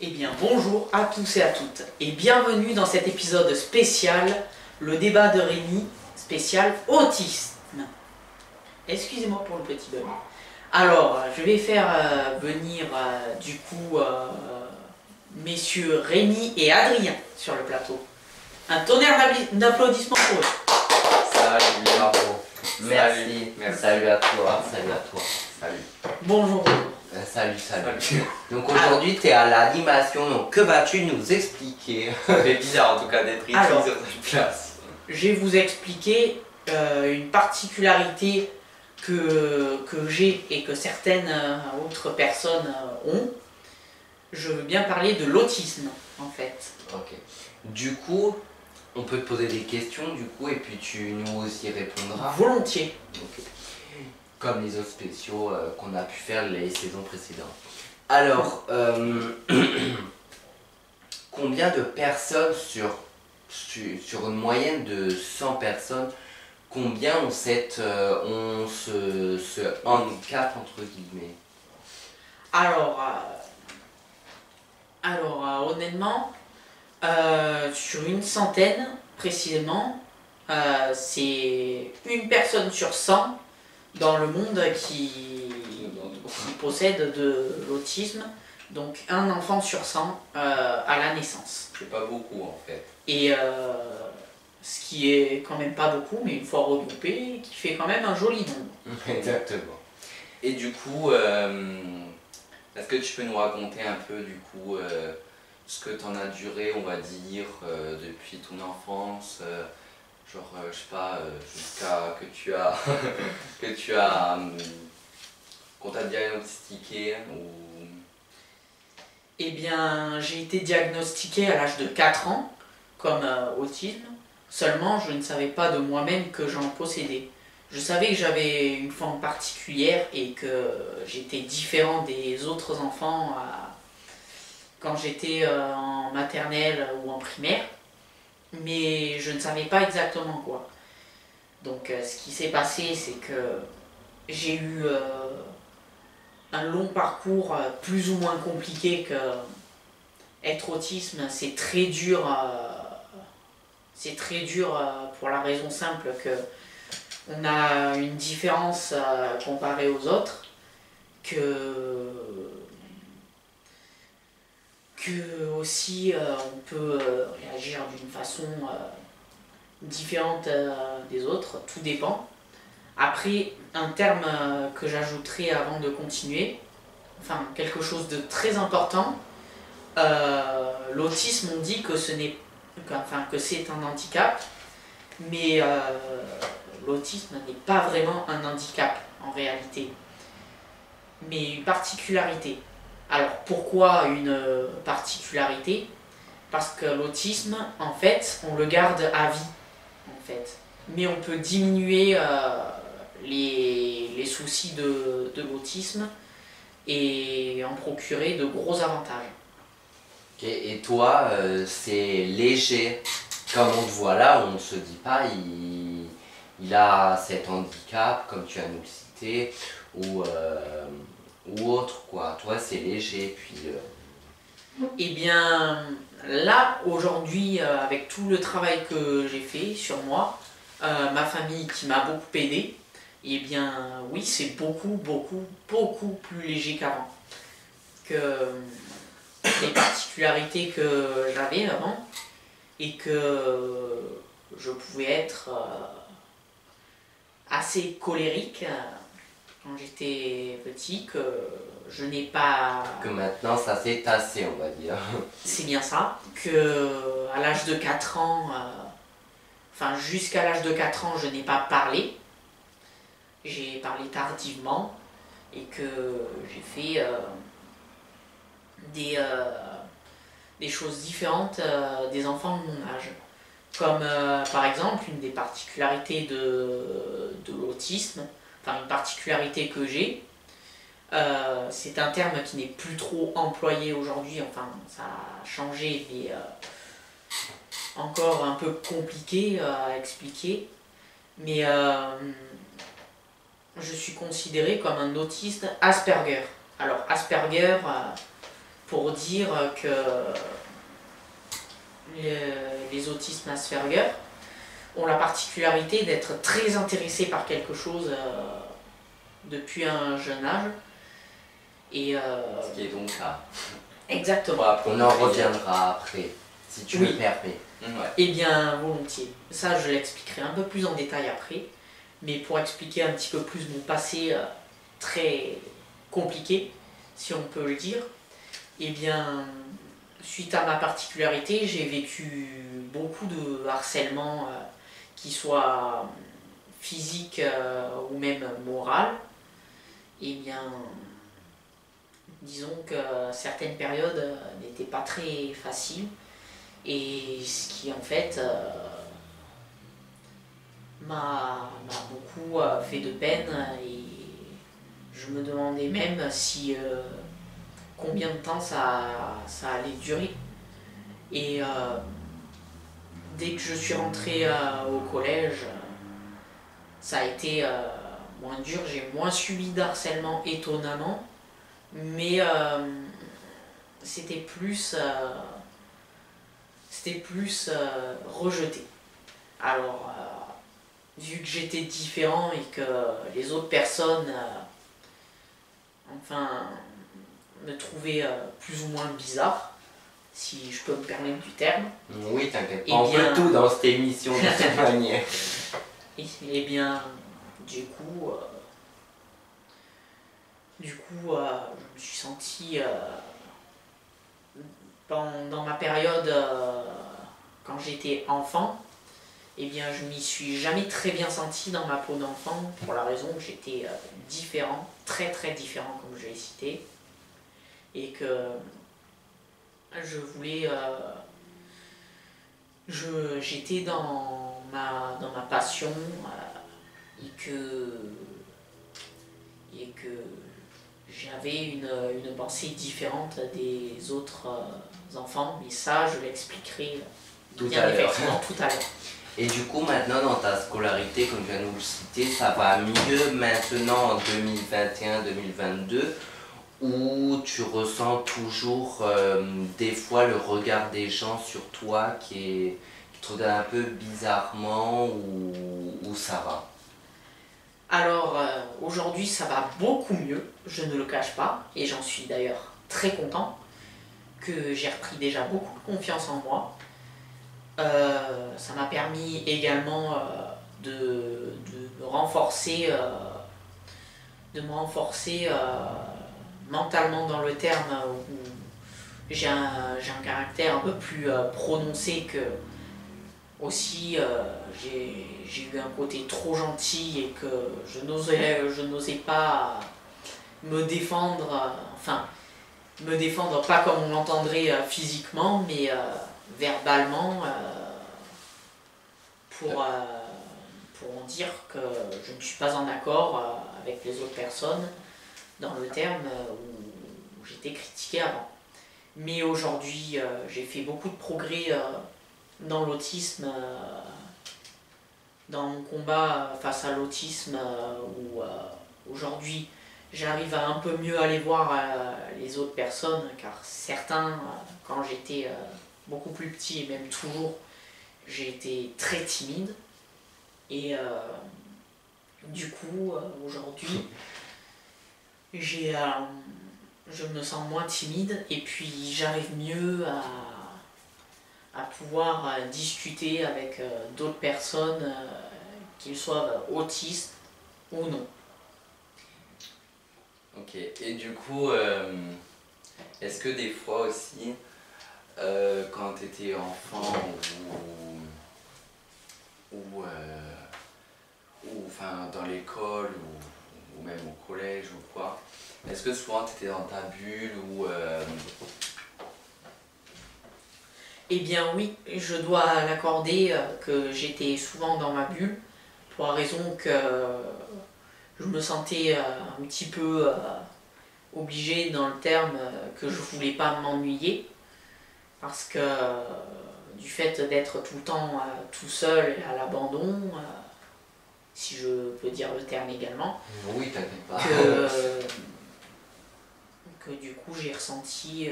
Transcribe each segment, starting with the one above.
Eh bien bonjour à tous et à toutes et bienvenue dans cet épisode spécial, le débat de Rémi, spécial autisme. Excusez-moi pour le petit bug. Alors, je vais faire venir du coup messieurs Rémi et Adrien sur le plateau. Un tonnerre d'applaudissements pour eux. Salut, bravo. Merci. Merci. Salut à toi. Salut à toi. Salut. Bonjour. Salut. Donc aujourd'hui tu es à l'animation, donc que vas-tu nous expliquer? Ça fait bizarre en tout cas d'être ici Alors. sur cette place. Je vais vous expliquer une particularité que j'ai et que certaines autres personnes ont. Je veux bien parler de l'autisme en fait. Ok. Du coup, on peut te poser des questions du coup et puis tu nous aussi répondras. Volontiers. Ok. Comme les autres spéciaux qu'on a pu faire les saisons précédentes. Alors, combien de personnes sur une moyenne de 100 personnes, combien ont ce handicap entre guillemets? Alors honnêtement, sur une centaine précisément, c'est une personne sur 100 dans le monde qui possède de l'autisme, donc un enfant sur 100 à la naissance. C'est pas beaucoup en fait. Et ce qui est quand même pas beaucoup, mais une fois regroupé, qui fait quand même un joli nombre. Exactement. Et du coup, est-ce que tu peux nous raconter un peu du coup ce que t'en as duré, on va dire, depuis ton enfance, genre je sais pas, jusqu'à qu'on t'a diagnostiqué ou... Eh bien, j'ai été diagnostiqué à l'âge de 4 ans comme autisme, seulement je ne savais pas de moi-même que j'en possédais. Je savais que j'avais une forme particulière et que j'étais différent des autres enfants quand j'étais en maternelle ou en primaire, mais je ne savais pas exactement quoi. Donc ce qui s'est passé, c'est que j'ai eu un long parcours plus ou moins compliqué que être autisme, c'est très dur. C'est très dur pour la raison simple que on a une différence comparée aux autres, que aussi on peut réagir d'une façon différente des autres, tout dépend. Après, un terme que j'ajouterai avant de continuer, enfin quelque chose de très important, l'autisme, on dit que que c'est un handicap, mais l'autisme n'est pas vraiment un handicap en réalité, mais une particularité. Alors pourquoi une particularité? Parce que l'autisme, en fait, on le garde à vie, en fait, mais on peut diminuer les soucis de l'autisme et en procurer de gros avantages. Ok, et toi, c'est léger, comme on te voit là, on ne se dit pas il a cet handicap, comme tu as nous le cité, ou autre quoi. Toi, c'est léger, puis... Eh bien, là, aujourd'hui, avec tout le travail que j'ai fait sur moi, ma famille qui m'a beaucoup aidé, eh bien, oui, c'est beaucoup plus léger qu'avant. Que les particularités que j'avais avant, et que je pouvais être assez colérique quand j'étais petit, que je n'ai pas... Que maintenant, ça s'est tassé, on va dire. C'est bien ça, que à l'âge de 4 ans, enfin jusqu'à l'âge de 4 ans, je n'ai pas parlé. J'ai parlé tardivement et que j'ai fait des choses différentes des enfants de mon âge. Comme par exemple, une des particularités de l'autisme, enfin une particularité que j'ai, c'est un terme qui n'est plus trop employé aujourd'hui, enfin ça a changé, mais encore un peu compliqué à expliquer. Mais je suis considéré comme un autiste Asperger. Alors Asperger, pour dire que les autismes Asperger ont la particularité d'être très intéressés par quelque chose depuis un jeune âge. Et, Ce qui est donc ça. exactement. On en reviendra après, si tu Oui. me permets. Ouais. Eh bien, volontiers. Ça, je l'expliquerai un peu plus en détail après. Mais pour expliquer un petit peu plus mon passé très compliqué, si on peut le dire, eh bien, suite à ma particularité, j'ai vécu beaucoup de harcèlement, qui soit physique ou même moral. Eh bien, disons que certaines périodes n'étaient pas très faciles. Et ce qui en fait m'a beaucoup fait de peine, et je me demandais même si combien de temps ça allait durer. Et dès que je suis rentré au collège, ça a été moins dur, j'ai moins subi d'harcèlement étonnamment, mais c'était plus rejeté. Alors, vu que j'étais différent et que les autres personnes me trouvaient plus ou moins bizarre, si je peux me permettre du terme. Oui, t'inquiète pas, Eh on bien- peut tout dans cette émission de toute manière. Et bien, du coup, je me suis senti dans ma période quand j'étais enfant, eh bien, je m'y suis jamais très bien senti dans ma peau d'enfant, pour la raison que j'étais différent, très très différent comme je l'ai cité, et que je voulais, j'étais dans ma passion, et que j'avais une pensée différente des autres enfants, mais ça je l'expliquerai Tout bien à l'heure. effectivement tout à l'heure. Et du coup, maintenant, dans ta scolarité, comme tu viens de nous le citer, ça va mieux maintenant en 2021-2022, où tu ressens toujours des fois le regard des gens sur toi qui te regarde un peu bizarrement, ou ça va? Alors aujourd'hui ça va beaucoup mieux, je ne le cache pas, et j'en suis d'ailleurs très content, que j'ai repris déjà beaucoup de confiance en moi. Ça m'a permis également de me renforcer, mentalement dans le terme, où j'ai un caractère un peu plus prononcé, que aussi j'ai eu un côté trop gentil et que je n'osais pas me défendre, me défendre pas comme on l'entendrait physiquement, mais verbalement, pour en dire que je ne suis pas en accord avec les autres personnes, dans le terme où j'étais critiqué avant. Mais aujourd'hui, j'ai fait beaucoup de progrès dans l'autisme, dans mon combat face à l'autisme, où aujourd'hui j'arrive à un peu mieux aller voir les autres personnes, car certains, quand j'étais beaucoup plus petit, et même toujours, j'ai été très timide. Et du coup, aujourd'hui, je me sens moins timide, et puis j'arrive mieux à pouvoir discuter avec d'autres personnes, qu'ils soient autistes ou non. Ok, et du coup, est-ce que des fois aussi, quand tu étais enfant ou enfin, dans l'école ou même au collège ou quoi, est-ce que souvent tu étais dans ta bulle ou Eh bien oui, je dois l'accorder que j'étais souvent dans ma bulle, pour la raison que je me sentais un petit peu obligée, dans le terme, que je voulais pas m'ennuyer, parce que du fait d'être tout le temps tout seul et à l'abandon, si je peux dire le terme également, Oui, t'inquiète pas. que que du coup j'ai ressenti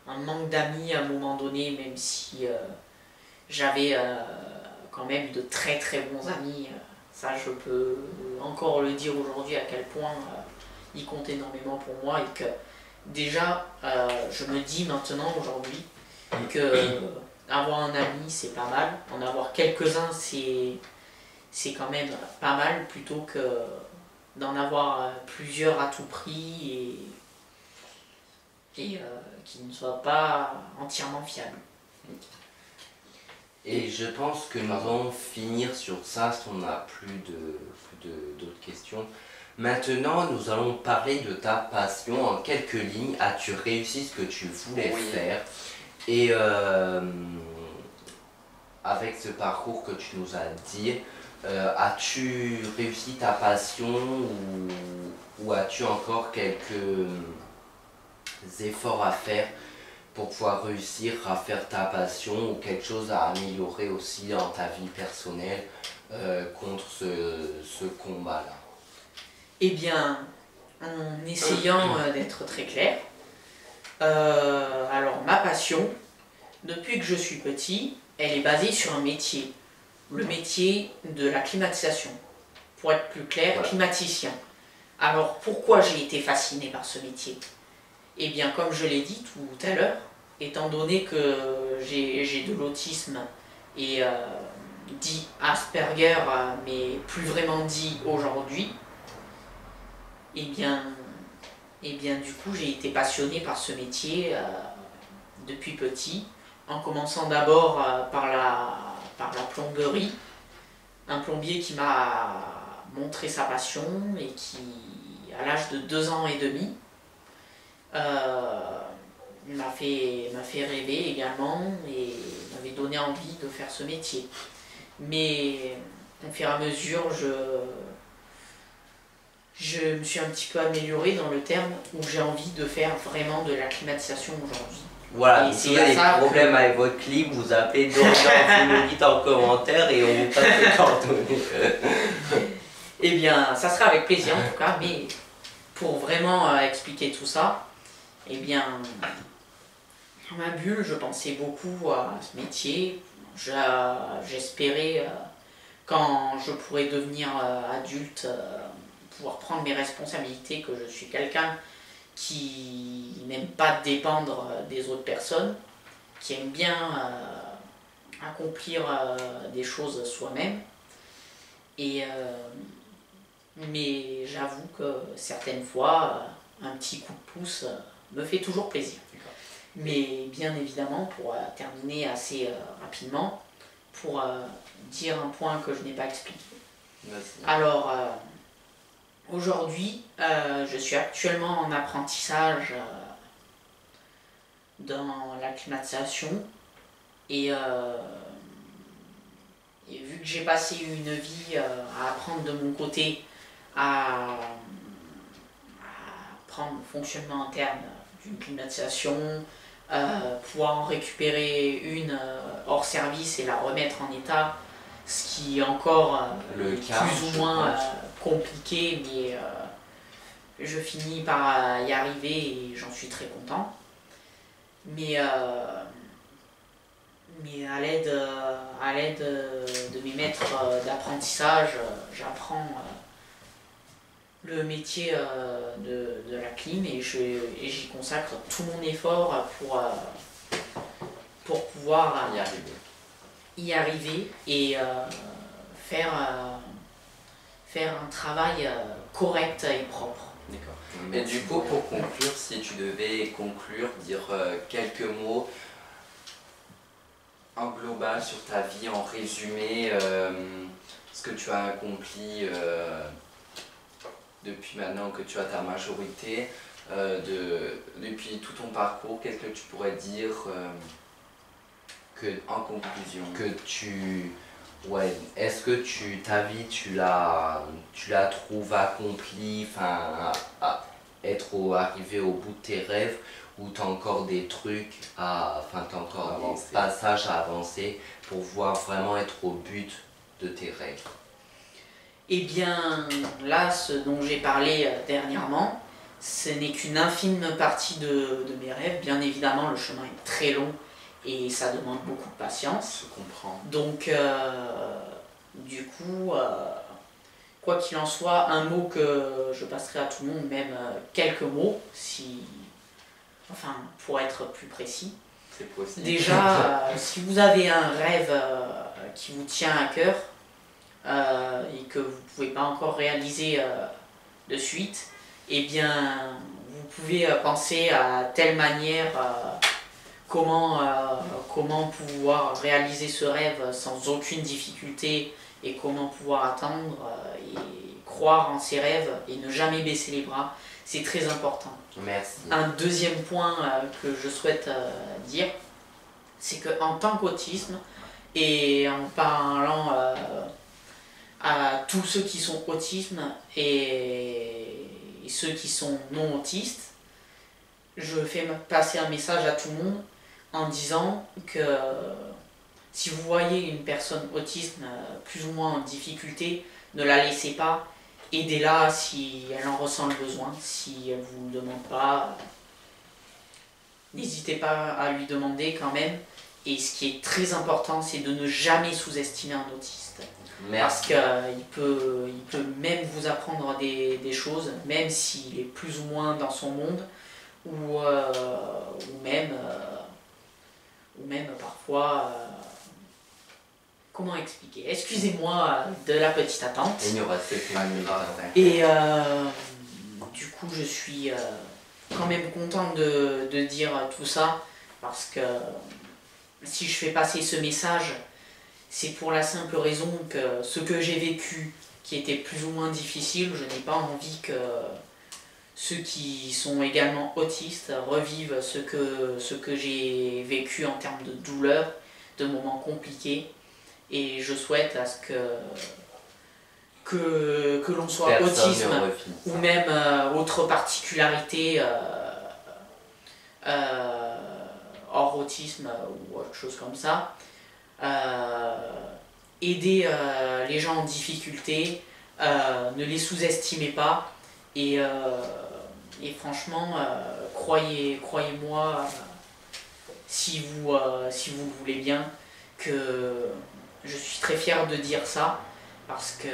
un manque d'amis à un moment donné, même si j'avais quand même de très très bons amis. Ça, je peux encore le dire aujourd'hui à quel point ils comptent énormément pour moi et que déjà, je me dis maintenant aujourd'hui que avoir un ami c'est pas mal, en avoir quelques-uns c'est quand même pas mal plutôt que d'en avoir plusieurs à tout prix et qui ne soient pas entièrement fiables. Et je pense que nous allons finir sur ça si on n'a plus d'autres questions. Maintenant, nous allons parler de ta passion. En quelques lignes, as-tu réussi ce que tu voulais faire? Et avec ce parcours que tu nous as dit, as-tu réussi ta passion ou as-tu encore quelques efforts à faire pour pouvoir réussir à faire ta passion ou quelque chose à améliorer aussi dans ta vie personnelle contre ce combat-là? Eh bien, en essayant d'être très clair, alors ma passion, depuis que je suis petit, elle est basée sur un métier. Le métier de la climatisation. Pour être plus clair, climaticien. Alors pourquoi j'ai été fasciné par ce métier? Eh bien, comme je l'ai dit tout à l'heure, étant donné que j'ai de l'autisme et dit Asperger, mais plus vraiment dit aujourd'hui, eh bien du coup j'ai été passionné par ce métier depuis petit, en commençant d'abord par la plomberie, un plombier qui m'a montré sa passion et qui, à l'âge de 2 ans et demi, m'a fait rêver également et m'avait donné envie de faire ce métier. Mais au fur et à mesure, je me suis un petit peu améliorée dans le terme où j'ai envie de faire vraiment de la climatisation aujourd'hui. Voilà, si vous avez des problèmes avec votre clim, vous appelez Dorian, vous nous dites en commentaire et on vous passe les coordonnées. Eh bien, ça sera avec plaisir en tout cas, mais pour vraiment expliquer tout ça, eh bien, dans ma bulle, je pensais beaucoup à ce métier. J'espérais, quand je pourrais devenir adulte, pouvoir prendre mes responsabilités, que je suis quelqu'un qui n'aime pas dépendre des autres personnes, qui aime bien accomplir des choses soi-même. Mais j'avoue que certaines fois, un petit coup de pouce me fait toujours plaisir. Mais bien évidemment, pour terminer assez rapidement, pour dire un point que je n'ai pas expliqué. Alors, aujourd'hui, je suis actuellement en apprentissage dans la climatisation et vu que j'ai passé une vie à apprendre de mon côté à apprendre le fonctionnement interne d'une climatisation, pouvoir en récupérer une hors service et la remettre en état, ce qui est encore plus ou moins compliqué, mais je finis par y arriver et j'en suis très content. Mais à l'aide de mes maîtres d'apprentissage, j'apprends le métier de la clim et j'y consacre tout mon effort pour pouvoir y arriver et faire un travail correct et propre. D'accord. Et du coup, pour conclure, si tu devais conclure, dire quelques mots en global sur ta vie, en résumé, ce que tu as accompli depuis maintenant que tu as ta majorité, depuis tout ton parcours, qu'est-ce que tu pourrais dire en conclusion? Est-ce que ta vie tu la trouves accomplie, arrivé au bout de tes rêves, ou tu as encore des trucs t'as encore des passages à avancer pour pouvoir vraiment être au but de tes rêves? Eh bien, là, ce dont j'ai parlé dernièrement, ce n'est qu'une infime partie de mes rêves. Bien évidemment, le chemin est très long et ça demande beaucoup de patience. Je comprends. Donc, du coup, quoi qu'il en soit, un mot que je passerai à tout le monde, même quelques mots, pour être plus précis. C'est possible. Déjà, si vous avez un rêve qui vous tient à cœur et que vous ne pouvez pas encore réaliser de suite, eh bien, vous pouvez penser à telle manière comment pouvoir réaliser ce rêve sans aucune difficulté et comment pouvoir attendre et croire en ses rêves et ne jamais baisser les bras. C'est très important. Merci. Un deuxième point que je souhaite dire, c'est qu'en tant qu'autisme, et en parlant à tous ceux qui sont autistes et ceux qui sont non autistes, je fais passer un message à tout le monde en disant que si vous voyez une personne autiste plus ou moins en difficulté, ne la laissez pas. Aidez-la si elle en ressent le besoin. Si elle ne vous le demande pas, n'hésitez pas à lui demander quand même. Et ce qui est très important, c'est de ne jamais sous-estimer un autiste. Merci. Parce qu'il peut même vous apprendre des choses, même s'il est plus ou moins dans son monde, ou même parfois... comment expliquer? Excusez-moi de la petite attente. Il nous reste quelques minutes. Et du coup, je suis quand même contente de dire tout ça, parce que si je fais passer ce message, c'est pour la simple raison que ce que j'ai vécu, qui était plus ou moins difficile, je n'ai pas envie que ceux qui sont également autistes revivent ce que j'ai vécu en termes de douleur, de moments compliqués. Et je souhaite à ce que l'on soit autisme ou même autre particularité hors autisme ou autre chose comme ça, aider les gens en difficulté, ne les sous-estimez pas et franchement croyez-moi si vous le voulez bien que je suis très fier de dire ça parce que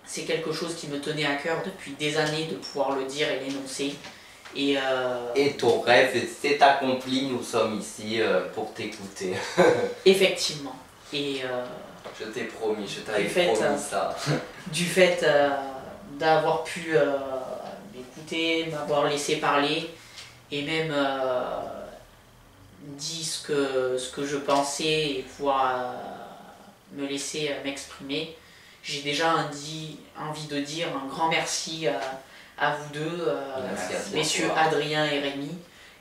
c'est quelque chose qui me tenait à cœur depuis des années de pouvoir le dire et l'énoncer. Et ton rêve s'est accompli, nous sommes ici pour t'écouter. Effectivement. Et je t'ai promis, je t'avais promis ça. Du fait d'avoir pu m'écouter, m'avoir laissé parler et même dit ce que je pensais et pouvoir me laisser m'exprimer, j'ai déjà envie de dire un grand merci à vous deux, messieurs Adrien et Rémi,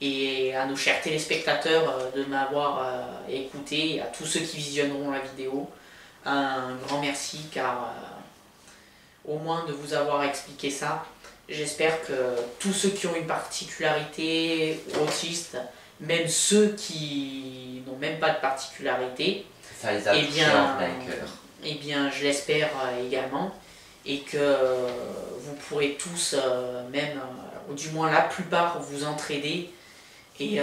et à nos chers téléspectateurs de m'avoir écouté, et à tous ceux qui visionneront la vidéo. Un grand merci car au moins de vous avoir expliqué ça, j'espère que tous ceux qui ont une particularité autiste, même ceux qui n'ont même pas de particularité, ça les a touchés en plein cœur. Eh bien, je l'espère également, et que vous pourrez tous, même, ou du moins la plupart, vous entraider et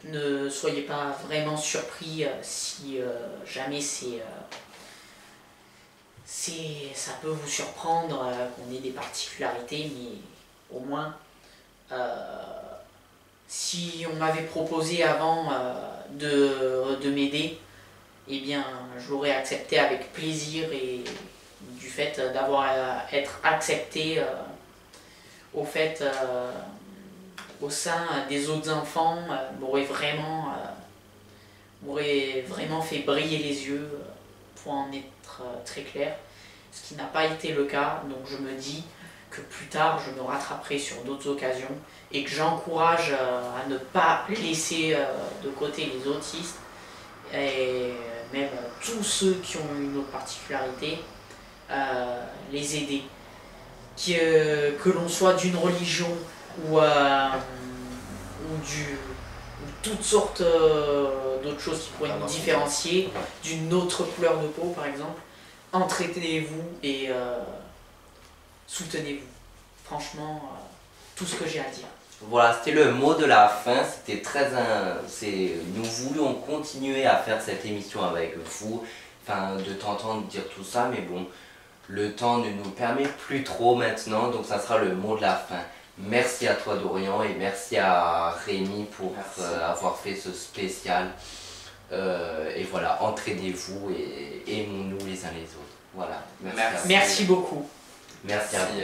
ne soyez pas vraiment surpris si jamais ça peut vous surprendre qu'on ait des particularités, mais au moins si on m'avait proposé avant de m'aider, eh bien je l'aurais accepté avec plaisir, et du fait d'avoir à être accepté au sein des autres enfants m'aurait vraiment fait briller les yeux, pour en être très clair, ce qui n'a pas été le cas. Donc je me dis que plus tard je me rattraperai sur d'autres occasions, et que j'encourage à ne pas laisser de côté les autistes et même tous ceux qui ont une autre particularité, les aider. Que l'on soit d'une religion ou toutes sortes d'autres choses qui pourraient nous différencier, d'une autre couleur de peau par exemple, entraidez-vous et soutenez-vous. Franchement, tout ce que j'ai à dire. Voilà, c'était le mot de la fin. C'était nous voulions continuer à faire cette émission avec vous, enfin de t'entendre dire tout ça, mais bon, le temps ne nous permet plus trop maintenant, donc ça sera le mot de la fin. Merci à toi Dorian et merci à Rémi pour avoir fait ce spécial. Et voilà, entraidez-vous et aimons-nous les uns les autres. Voilà, Merci beaucoup. Merci à vous.